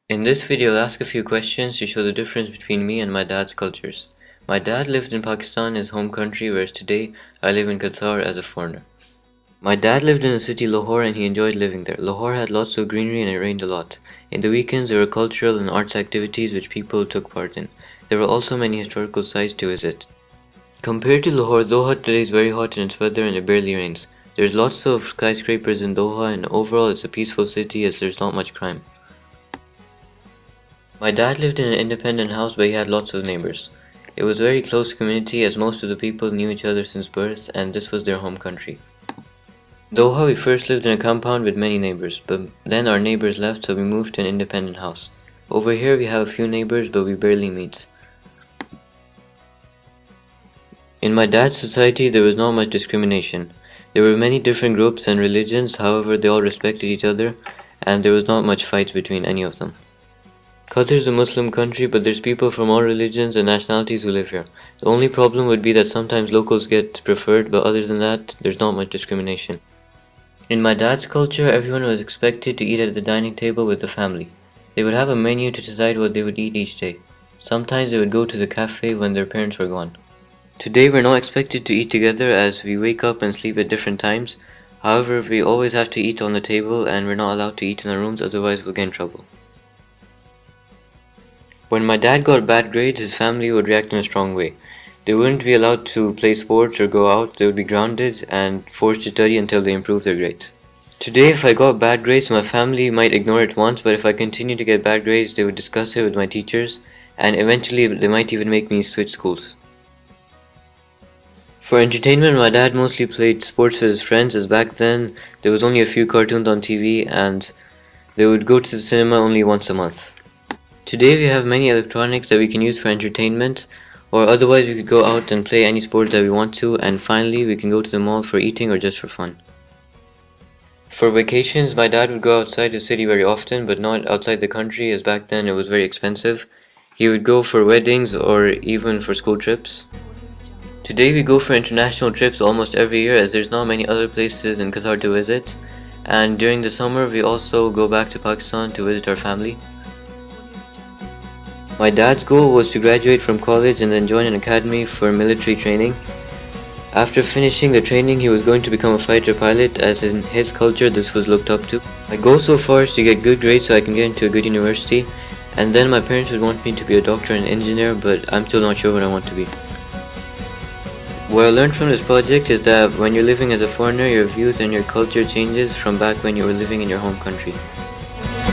In this video, I'll ask a few questions to show the difference between me and my dad's cultures. My dad lived in Pakistan, his home country, whereas today I live in Qatar as a foreigner. My dad lived in the city Lahore and he enjoyed living there. Lahore had lots of greenery and it rained a lot. In the weekends there were cultural and arts activities which people took part in. There were also many historical sites to visit. Compared to Lahore, Doha today is very hot in its weather and it barely rains. There's lots of skyscrapers in Doha and overall it's a peaceful city as there's not much crime. My dad lived in an independent house but he had lots of neighbors. It was a very close community as most of the people knew each other since birth and this was their home country. Doha, we first lived in a compound with many neighbors, but then our neighbors left so we moved to an independent house. Over here we have a few neighbors but we barely meet. In my dad's society there was not much discrimination. There were many different groups and religions, however they all respected each other and there was not much fights between any of them. Qatar is a Muslim country but there's people from all religions and nationalities who live here. The only problem would be that sometimes locals get preferred, but other than that there's not much discrimination. In my dad's culture, everyone was expected to eat at the dining table with the family. They would have a menu to decide what they would eat each day. Sometimes they would go to the cafe when their parents were gone. Today we're not expected to eat together as we wake up and sleep at different times. However, we always have to eat on the table and we're not allowed to eat in our rooms, otherwise we'll get in trouble. When my dad got bad grades, his family would react in a strong way. They wouldn't be allowed to play sports or go out, they would be grounded and forced to study until they improved their grades. Today, if I got bad grades, my family might ignore it once, but if I continue to get bad grades, they would discuss it with my teachers, and eventually they might even make me switch schools. For entertainment, my dad mostly played sports with his friends, as back then there was only a few cartoons on TV and they would go to the cinema only once a month. Today we have many electronics that we can use for entertainment, or otherwise we could go out and play any sport that we want to, and finally we can go to the mall for eating or just for fun. For vacations, my dad would go outside the city very often, but not outside the country as back then it was very expensive. He would go for weddings or even for school trips. Today we go for international trips almost every year as there's not many other places in Qatar to visit, and during the summer we also go back to Pakistan to visit our family. My dad's goal was to graduate from college and then join an academy for military training. After finishing the training, he was going to become a fighter pilot as in his culture this was looked up to. My goal so far is to get good grades so I can get into a good university, and then my parents would want me to be a doctor and engineer, but I'm still not sure what I want to be. What I learned from this project is that when you're living as a foreigner, your views and your culture changes from back when you were living in your home country.